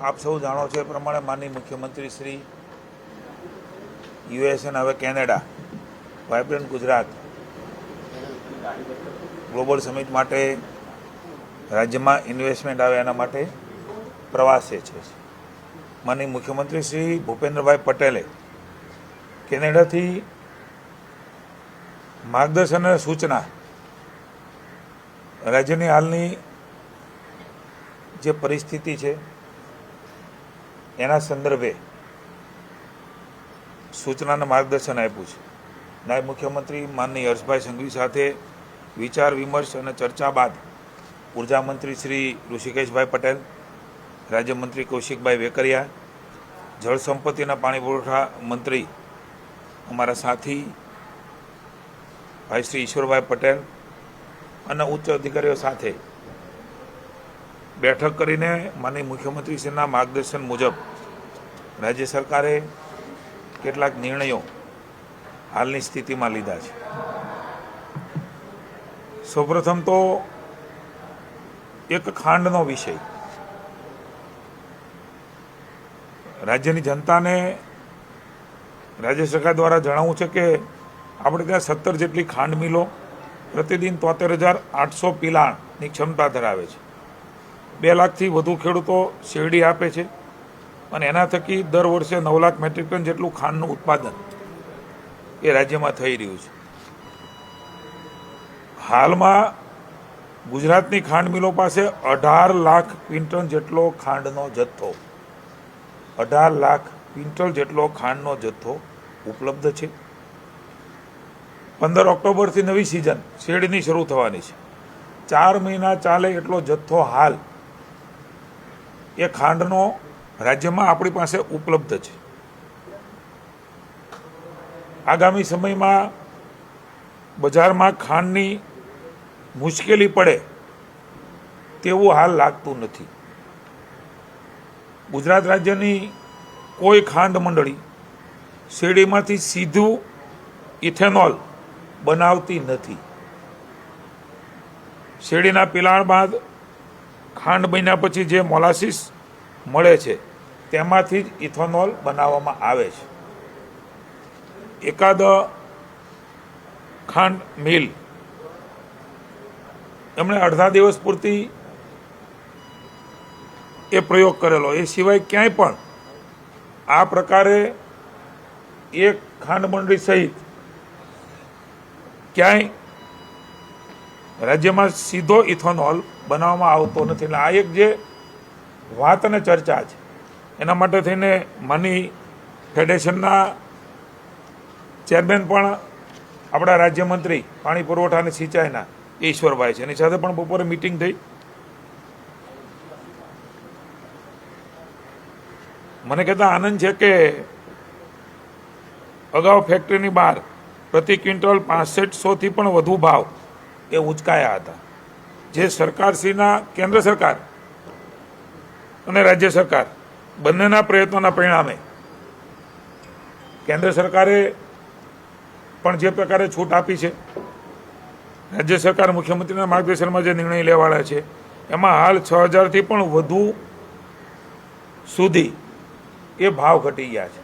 આપ સૌ જાણો છો એ પ્રમાણે માનનીય મુખ્યમંત્રી શ્રી યુએસ અને હવે Canada vibrant Gujarat global summit માટે રાજ્યમાં ઇન્વેસ્ટમેન્ટ આવે એના માટે પ્રવાસે છે. માનનીય મુખ્યમંત્રી શ્રી ભૂપેન્દ્રભાઈ પટેલે કેનેડાથી માર્ગદર્શન અને સૂચના રાજ્યની હાલની જે પરિસ્થિતિ છે એના સંદર્ભે સૂચના અને માર્ગદર્શન આપ્યું છે. નાયબ મુખ્યમંત્રી માનનીય હર્ષભાઈ સંઘવી સાથે વિચાર વિમર્શ અને ચર્ચા બાદ ઉર્જા મંત્રી શ્રી ઋષિકેશભાઈ પટેલ, રાજ્યમંત્રી કૌશિકભાઈ વેકરિયા, જળ સંપત્તિના પાણી પુરવઠા મંત્રી અમારા સાથી ભાઈ શ્રી ઈશ્વરભાઈ પટેલ અને ઉચ્ચ અધિકારીઓ સાથે બેઠક કરીને માનનીય મુખ્યમંત્રીશ્રીના માર્ગદર્શન મુજબ રાજ્ય સરકારે કેટલાક નિર્ણયો હાલની સ્થિતિમાં લીધા છે. સૌપ્રથમ તો એક ખાંડનો વિષય. રાજ્યની જનતાને રાજ્ય સરકાર દ્વારા જણાવવું છે કે આપણે ત્યાં 17 જેટલી ખાંડ મિલો પ્રતિદિન 73,800 પિલાણની ક્ષમતા ધરાવે છે. 2 લાખથી વધુ ખેડૂતો શેરડી આપે છે અને એના થકી દર વર્ષે 9 લાખ મેટ્રિક ટન જેટલું ખાંડનું ઉત્પાદન એ રાજ્યમાં થઈ રહ્યું છે. હાલમાં ગુજરાતની ખાંડ મિલો પાસે 18 લાખ ક્વિન્ટલ જેટલો ખાંડનો જથ્થો 18 લાખ ક્વિન્ટલ જેટલો ખાંડનો જથ્થો ઉપલબ્ધ છે. 15 ઓક્ટોબરથી નવી સિઝન શેરડીની શરૂ થવાની છે. 4 મહિના ચાલે એટલો જથ્થો હાલ એ ખાંડનો રાજ્યમાં આપણી પાસે ઉપલબ્ધ છે. આગામી સમયમાં બજારમાં ખાંડની મુશ્કેલી પડે તેવું હાલ લાગતું નથી. ગુજરાત રાજ્યની કોઈ ખાંડ મંડળી શેરડીમાંથી સીધું ઇથેનોલ બનાવતી નથી. શેરડીના પિલાણ બાદ ખાંડ બન્યા પછી જે મોલાસીસ મળે છે તેમાંથી જ ઇથેનોલ બનાવવામાં આવે છે. એકાદ ખાંડ મિલ એમણે અડધા દિવસ પૂરતી એ પ્રયોગ કરેલો. એ સિવાય ક્યાંય પણ આ પ્રકારે એક ખાંડ મંડળી સહિત ક્યાંય રાજ્યમાં સીધો ઇથેનોલ બનાવવામાં આવતો નથી. એટલે આ એક જે વાત અને ચર્ચા છે એના માટે થઈને માની ફેડરેશનના ચેરમેન પણ આપણા રાજ્યમંત્રી પાણી પુરવઠા અને સિંચાઈના ઈશ્વરભાઈ છે, એની સાથે પણ બપોરે મિટિંગ થઈ. મને કહેતા આનંદ છે કે અગાઉ ફેક્ટરીની બહાર પ્રતિ ક્વિન્ટલ 6500થી પણ વધુ ભાવ એ ઉંચકાયા હતા. જે સરકારશ્રીના કેન્દ્ર સરકાર અને રાજ્ય સરકાર બંનેના પ્રયત્નોના પરિણામે કેન્દ્ર સરકારે પણ જે પ્રકારે છૂટ આપી છે, રાજ્ય સરકાર મુખ્યમંત્રીના માર્ગદર્શનમાં જે નિર્ણય લેવાના છે એમાં હાલ 6000થી પણ વધુ સુધી એ ભાવ ઘટી ગયા છે.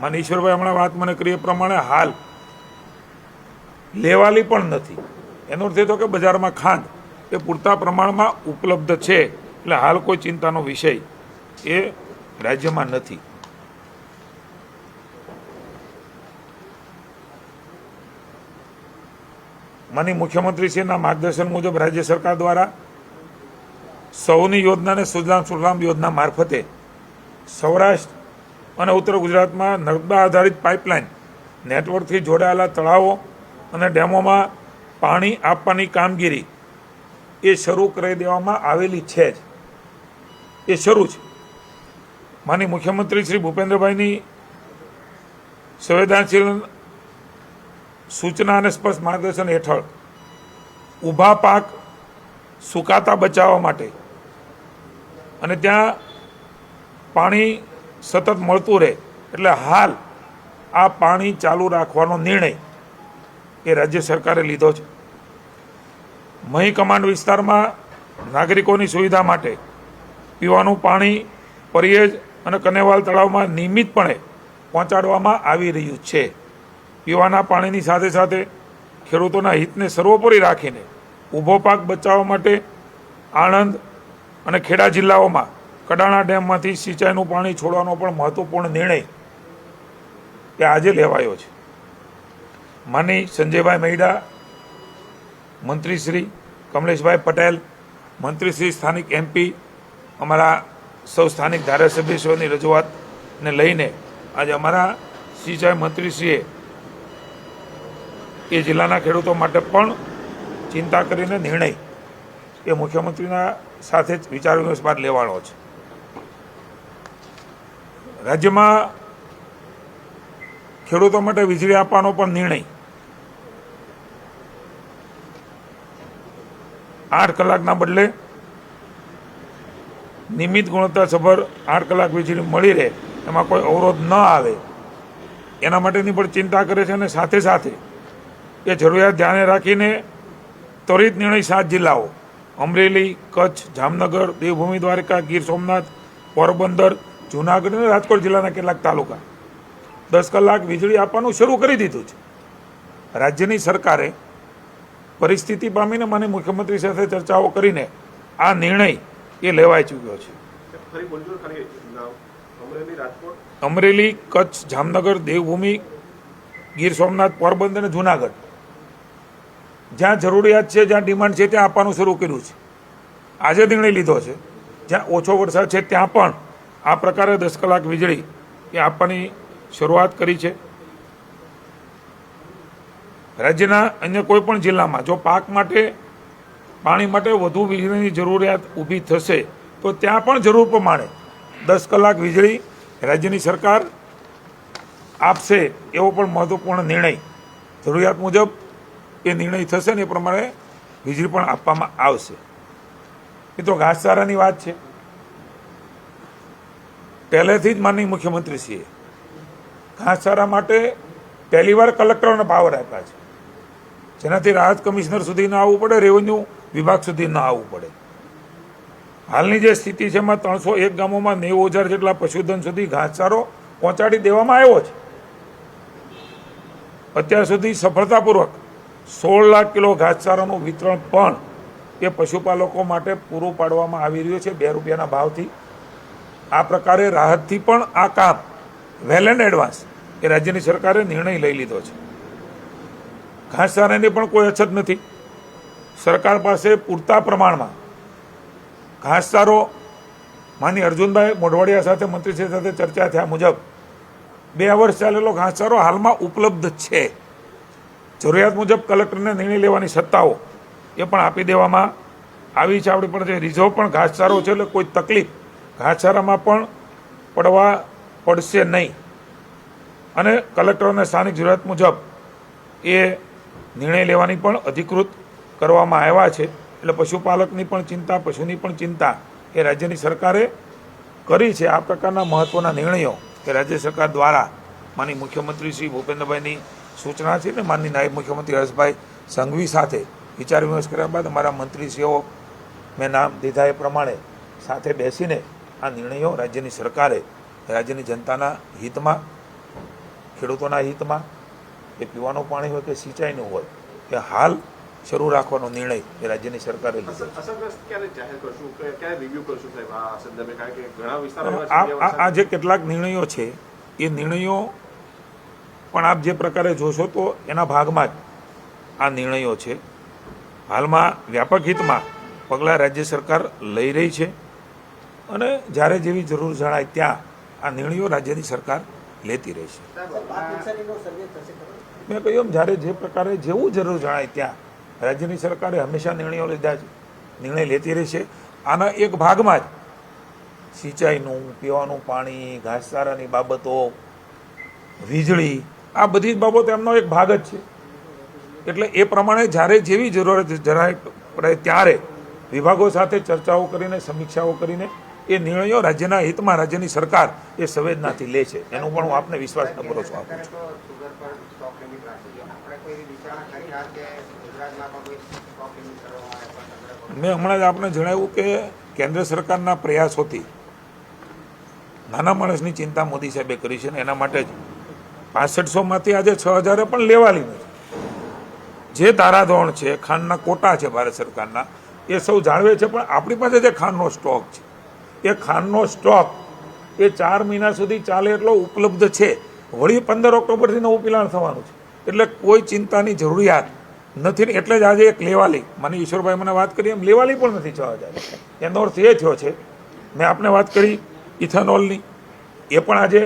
માનીય ઈશ્વરભાઈ હમણાં વાત મને કરી એ પ્રમાણે હાલ લેવાલી પણ નથી. એનો અર્થ એ તો કે બજારમાં ખાંડ એ પૂરતા પ્રમાણમાં ઉપલબ્ધ છે. એટલે હાલ કોઈ ચિંતાનો વિષય એ રાજ્યમાં નથી. માનનીય મુખ્યમંત્રીશ્રીના માર્ગદર્શન મુજબ રાજ્ય સરકાર દ્વારા સૌની યોજના અને સુજલામ સુફલામ યોજના મારફતે સૌરાષ્ટ્ર અને ઉત્તર ગુજરાતમાં નર્મદા આધારિત પાઇપલાઇન નેટવર્કથી જોડાયેલા તળાવો અને ડેમોમાં પાણી આપવાની કામગીરી એ શરૂ કરી દેવામાં આવેલી છે જ. એ શરૂ છે. માનનીય મુખ્યમંત્રી શ્રી ભૂપેન્દ્રભાઈની સંવેદનશીલ સૂચના અને સ્પષ્ટ માર્ગદર્શન હેઠળ ઊભા પાક સુકાતા બચાવવા માટે અને ત્યાં પાણી સતત મળતું રહે એટલે હાલ આ પાણી ચાલુ રાખવાનો નિર્ણય એ રાજ્ય સરકારે લીધો છે. મહી કમાન્ડ વિસ્તારમાં નાગરિકોની સુવિધા માટે પીવાનું પાણી પરિયેજ અને કનેવાલ તળાવમાં નિયમિતપણે પહોંચાડવામાં આવી રહ્યું છે. પીવાના પાણીની સાથે સાથે ખેડૂતોના હિતને સર્વોપરી રાખીને ઊભો પાક બચાવવા માટે આણંદ અને ખેડા જિલ્લાઓમાં કડાણા ડેમમાંથી સિંચાઈનું પાણી છોડવાનો પણ મહત્વપૂર્ણ નિર્ણય એ આજે લેવાયો છે. માની સંજયભાઈ મૈડા, મંત્રી શ્રી કમલેશભાઈ પટેલ, મંત્રી શ્રી સ્થાનિક MP, અમારા સૌ સ્થાનિક ધારાસભ્યશ્રીઓની રજૂઆતને લઈને આજે અમારા સિંચાઈ મંત્રીશ્રીએ એ જિલ્લાના ખેડૂતો માટે પણ ચિંતા કરીને નિર્ણય એ મુખ્યમંત્રીના સાથે જ વિચાર વિમર્શ બાદ લેવાનો છે. રાજ્યમાં ખેડૂતો માટે વીજળી આપવાનો પણ નિર્ણય 8 કલાકના બદલે નિયમિત ગુણવત્તાસભર 8 કલાક વીજળી મળી રહે, એમાં કોઈ અવરોધ ન આવે એના માટેની પણ ચિંતા કરે છે. અને સાથે સાથે એ જરૂરિયાત ધ્યાને રાખીને ત્વરિત નિર્ણય 7 જિલ્લાઓ અમરેલી, કચ્છ, જામનગર, દેવભૂમિ દ્વારકા, ગીર સોમનાથ, પોરબંદર, જૂનાગઢ અને રાજકોટ જિલ્લાના કેટલાક તાલુકા 10 કલાક વીજળી આપવાનું શરૂ કરી દીધું છે. રાજ્યની સરકારે પરિસ્થિતિ પામીને માનનીય મુખ્યમંત્રી સાથે ચર્ચાઓ કરીને આ નિર્ણય એ લેવાઈ ચૂક્યો છે. અમરેલી, કચ્છ, જામનગર, દેવભૂમિ, ગીર સોમનાથ, પોરબંદર અને જૂનાગઢ જ્યાં જરૂરિયાત છે, જ્યાં ડિમાન્ડ છે ત્યાં આપવાનું શરૂ કર્યું છે. આજે નિર્ણય લીધો છે જ્યાં ઓછો વરસાદ છે ત્યાં પણ આ પ્રકારે 10 કલાક વીજળી એ આપવાની શરૂઆત કરી છે. રાજ્યના અન્ય કોઈ પણ જિલ્લામાં જો પાક માટે પાણી માટે વધુ વીજળીની જરૂરિયાત ઊભી થશે તો ત્યાં પણ જરૂર પ્રમાણે 10 કલાક વીજળી રાજ્યની સરકાર આપશે એવો પણ મહત્વપૂર્ણ નિર્ણય જરૂરિયાત મુજબ એ નિર્ણય થશે ને એ પ્રમાણે વીજળી પણ આપવામાં આવશે. મિત્રો, ઘાસચારાની વાત છે. પહેલેથી જ માનનીય મુખ્યમંત્રીશ્રીએ ઘાસચારા માટે પહેલીવાર કલેક્ટરોને પાવર આપ્યા છે, જેનાથી રાહત કમિશનર સુધી ન આવવું પડે, રેવન્યુ વિભાગ સુધી ન આવવું પડે. હાલની જે સ્થિતિ છે એમાં 301 ગામોમાં 90,000 જેટલા પશુધન સુધી ઘાસચારો પહોંચાડી દેવામાં આવ્યો છે. અત્યાર સુધી સફળતાપૂર્વક 16 લાખ કિલો ઘાસચારાનું વિતરણ પણ એ પશુપાલકો માટે પૂરું પાડવામાં આવી રહ્યું છે 2 રૂપિયાના ભાવથી. આ પ્રકારે રાહતથી પણ આ કામ વેલ એન્ડ એડવાન્સ એ રાજ્યની સરકારે નિર્ણય લઈ લીધો છે. ઘાસચારાની પણ કોઈ અછત નથી. સરકાર પાસે પૂરતા પ્રમાણમાં ઘાસચારો માનનીય અર્જુનભાઈ મોઢવાડિયા સાથે મંત્રીશ્રી સાથે ચર્ચા થયા મુજબ 2 વર્ષ ચાલેલો ઘાસચારો હાલમાં ઉપલબ્ધ છે. જરૂરિયાત મુજબ કલેક્ટરને નિર્ણય લેવાની સત્તાઓ એ પણ આપી દેવામાં આવી છે. આપણી પણ જે રિઝર્વ પણ ઘાસચારો છે એટલે કોઈ તકલીફ ઘાસચારામાં પણ પડશે નહીં. અને કલેક્ટરોને સ્થાનિક જરૂરિયાત મુજબ એ નિર્ણય લેવાની પણ અધિકૃત કરવામાં આવ્યા છે. એટલે પશુપાલકની પણ ચિંતા, પશુની પણ ચિંતા એ રાજ્યની સરકારે કરી છે. આ પ્રકારના મહત્ત્વના નિર્ણયો એ રાજ્ય સરકાર દ્વારા માનનીય મુખ્યમંત્રી શ્રી ભૂપેન્દ્રભાઈની સૂચના છે ને માનનીય નાયબ મુખ્યમંત્રી હર્ષભાઈ સંઘવી સાથે વિચાર વિમર્શ કર્યા બાદ અમારા મંત્રીશ્રીઓ મેં નામ દીધા એ પ્રમાણે સાથે બેસીને આ નિર્ણયો રાજ્યની સરકારે રાજ્યની જનતાના હિતમાં, ખેડૂતોના હિતમાં, એ પીવાનું પાણી હોય કે સિંચાઈનું હોય કે હાલ શરૂ રાખવાનો નિર્ણય એ રાજ્યની સરકારે લીધો. આ જે કેટલાક નિર્ણયો છે એ નિર્ણયો પણ આપ જે પ્રકારે જોશો તો એના ભાગમાં જ આ નિર્ણયો છે. હાલમાં વ્યાપક હિતમાં પગલાં રાજ્ય સરકાર લઈ રહી છે અને જ્યારે જેવી જરૂર જણાય ત્યાં આ નિર્ણયો રાજ્યની સરકાર લેતી રહી છે. મેં કહ્યું એમ જ્યારે જે પ્રકારે જેવું જરૂર જણાય ત્યાં રાજ્યની સરકારે હંમેશા નિર્ણયો લીધા છે, નિર્ણય લેતી રહી છે. આના એક ભાગમાં જ સિંચાઈનું, પીવાનું પાણી, ઘાસચારાની બાબતો, વીજળી, આ બધી જ બાબતો એમનો એક ભાગ જ છે. એટલે એ પ્રમાણે જ્યારે જેવી જરૂરત જણાય પડે ત્યારે વિભાગો સાથે ચર્ચાઓ કરીને, સમીક્ષાઓ કરીને એ નિર્ણયો રાજ્યના હિતમાં રાજ્યની સરકાર એ સંવેદનાથી લે છે. એનું પણ હું આપને વિશ્વાસનો ભરોસો આપું છું. મેં હમણાં જ આપને જણાવ્યું કે કેન્દ્ર સરકારના પ્રયાસોથી નાના માણસની ચિંતા મોદી સાહેબે કરી છે ને એના માટે જ 6500માંથી આજે 6000 પણ લેવાલી નથી. જે ધારાધોરણ છે, ખાંડના કોટા છે ભારત સરકારના, એ સૌ જાળવે છે, પણ આપણી પાસે જે ખાંડનો સ્ટોક છે એ ખાંડનો સ્ટોક એ 4 મહિના સુધી ચાલે એટલો ઉપલબ્ધ છે. વળી 15 ઓક્ટોબરથી નવું પિલાણ થવાનું છે, એટલે કોઈ ચિંતાની જરૂરિયાત નથી. એટલે જ આજે એક લેવાલી, મને ઈશ્વરભાઈ મને વાત કરી એમ લેવાલી પણ નથી 6000. એનો અર્થ એ થયો છે, મેં આપને વાત કરી ઇથેનોલની, એ પણ આજે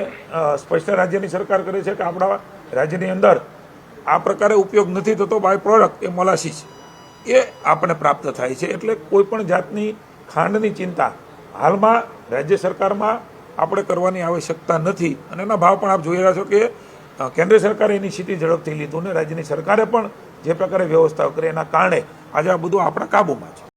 સ્પષ્ટ રાજ્યની સરકાર કરે છે કે આપણા રાજ્યની અંદર આ પ્રકારે ઉપયોગ નથી થતો. બાય પ્રોડક્ટ એ મોલાસીસ એ આપણને પ્રાપ્ત થાય છે. એટલે કોઈ પણ જાતની ખાંડની ચિંતા હાલમાં રાજ્ય સરકારમાં આપણે કરવાની આવશ્યકતા નથી. અને એના ભાવ પણ આપ જોઈ રહ્યા છો કે કેન્દ્ર સરકારે એની સ્થિતિ ઝડપથી લીધું ને રાજ્યની સરકારે પણ જે પ્રકારે વ્યવસ્થા કરે એના કારણે આજે આ બધું આપણા કાબૂમાં છે.